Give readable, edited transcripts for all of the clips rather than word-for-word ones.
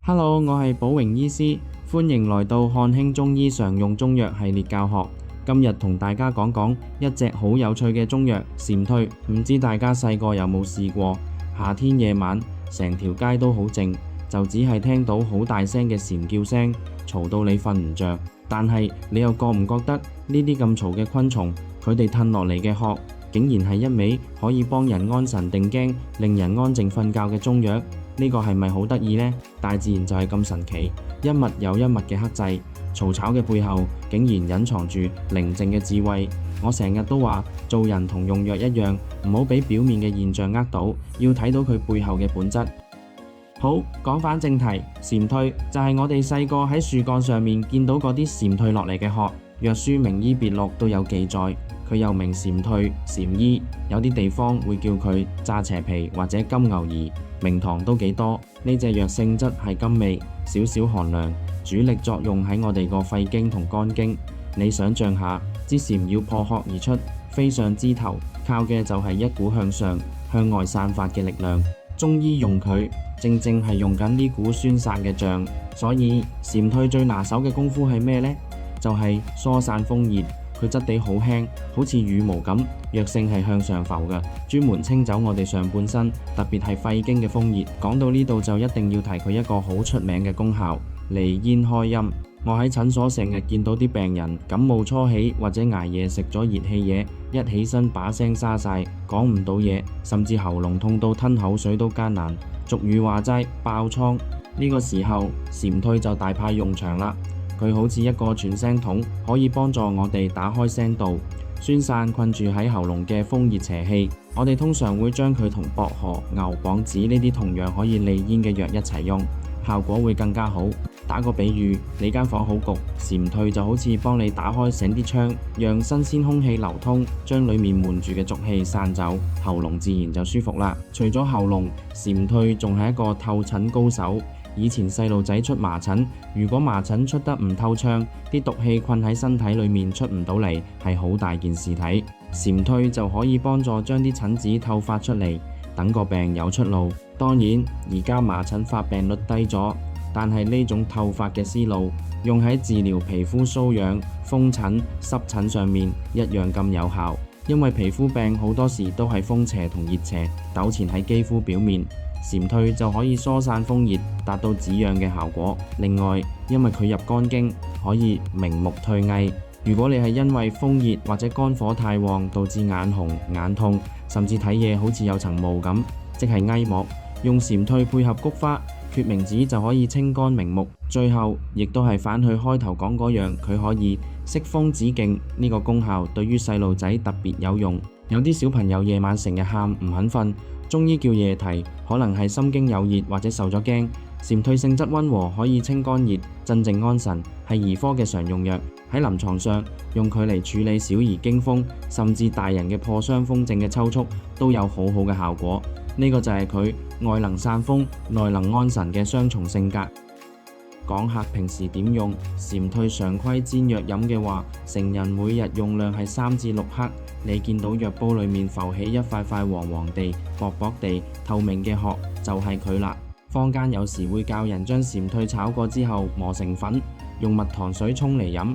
Hello， 我係寶榮醫師，歡迎來到漢興中醫常用中藥系列教學。今日同大家講講一隻好有趣嘅中藥蟬退。唔知大家細個有冇試過？夏天夜晚成條街都好靜，就只係聽到好大聲嘅蟬叫聲，嘈到你瞓唔着。但係你又覺唔覺得呢啲咁嘈嘅昆蟲，佢哋褪落嚟嘅殼，竟然係一味可以幫人安神定驚、令人安靜瞓覺嘅中藥？呢個係咪好得意呢？大自然就係咁神奇，一物有一物嘅克制，嘈吵嘅背後竟然隱藏住寧靜嘅智慧。我成日都話，做人同用藥一樣，唔好俾表面嘅現象呃到，要睇到佢背後嘅本質。好，講返正題，蟬退就係我哋細個喺樹幹上面見到嗰啲蟬退落嚟嘅殼，藥書名醫別錄都有記載。佢又名蟬退、蟬衣，有啲地方會叫佢炸邪皮或者金牛兒，名堂都幾多。呢隻藥性質係甘味，少少寒涼，主力作用喺我哋個肺經同肝經。你想象下，支蟬要破殼而出，飛上枝頭，靠嘅就係一股向上、向外散發嘅力量。中醫用佢，正正係用緊呢股宣散嘅象。所以蟬退最拿手嘅功夫係咩呢？就係疏散風熱。佢質地好輕，好似羽毛咁，藥性係向上浮嘅，專門清走我哋上半身，特別係肺經嘅風熱。講到呢度就一定要提佢一個好出名嘅功效——利咽開陰。我喺診所成日見到啲病人感冒初起或者捱夜食咗熱氣嘢，一起身把聲沙晒，講唔到嘢，甚至喉嚨痛到吞口水都艱難。俗語話齋爆瘡，呢個時候蟬退就大派用場啦。佢好似一個傳聲筒，可以幫助我哋打開聲道，宣散困住喺喉嚨嘅風熱邪氣。我哋通常會將佢同薄荷、牛蒡子呢啲同樣可以利咽嘅藥一齊用，效果會更加好。打個比喻，你間房好焗，蟬退就好似幫你打開醒啲窗，讓新鮮空氣流通，將裡面悶住嘅濁氣散走，喉嚨自然就舒服啦。除咗喉嚨，蟬退仲係一個透疹高手。以前細路仔出麻疹，如果麻疹出得唔透暢，啲毒氣困喺身體裏面出唔到嚟，係好大件事體。蟬退就可以幫助將啲疹子透發出嚟，等個病有出路。當然，而家麻疹發病率低咗，但係呢種透發嘅思路，用喺治療皮膚瘙癢、風疹、濕疹上面一樣咁有效。因為皮膚病好多時都係風邪同熱邪糾纏喺肌膚表面。蟬退就可以疏散風熱，達到止癢嘅效果。另外，因為佢入肝經，可以明目退翳。如果你係因為風熱或者肝火太旺，導致眼紅、眼痛，甚至睇嘢好似有層霧咁，即係翳膜，用蟬退配合菊花、決明子就可以清肝明目。最後，亦都係反去開頭講嗰樣，佢可以息風止痙，呢個功效對於細路仔特別有用。有啲小朋友夜晚成日喊唔肯瞓，中醫叫夜啼，可能係心經有熱或者受咗驚。蟬退性質溫和，可以清肝熱、鎮靜安神，係兒科嘅常用藥。喺臨床上用佢嚟處理小兒驚風，甚至大人嘅破傷風症嘅抽搐，都有好好嘅效果。呢個就係佢外能散風、內能安神嘅雙重性格。講下平時點用蟬退常規煎藥飲嘅話，成人每日用量係3至6克。你見到藥煲裏面浮起一塊塊黃黃地、薄薄地、透明嘅殼，就係佢啦。坊間有時會教人將蟬退炒過之後磨成粉，用蜜糖水沖嚟飲。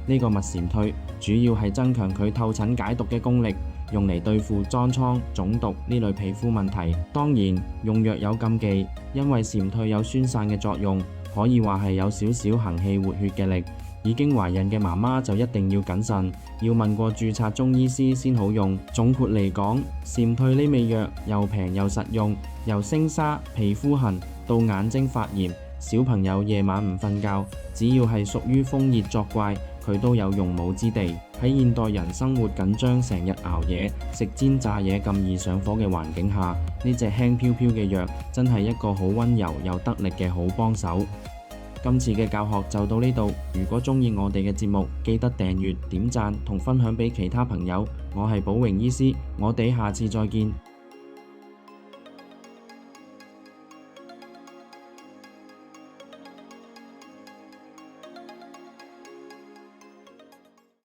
呢個蜜蟬退主要係增強佢透疹解毒嘅功力，用嚟對付痤瘡、腫毒呢類皮膚問題。當然用藥有禁忌，因為蟬退有宣散嘅作用，可以話係有少少行氣活血嘅力。已經懷孕嘅媽媽就一定要謹慎，要問過註冊中醫師先好用。總括嚟講，蟬退呢味藥又平又實用，由聲沙、皮膚痕到眼睛發炎，小朋友夜晚唔瞓覺，只要係屬於風熱作怪，佢都有用武之地。喺現代人生活緊張，成日熬夜、食煎炸嘢咁易上火嘅環境下，呢隻輕飄飄嘅藥真係一個好溫柔又得力嘅好幫手。今次嘅教學就到呢度，如果鍾意我哋嘅節目，記得訂閱、點讚同分享俾其他朋友。我係寶榮醫師，我哋下次再見。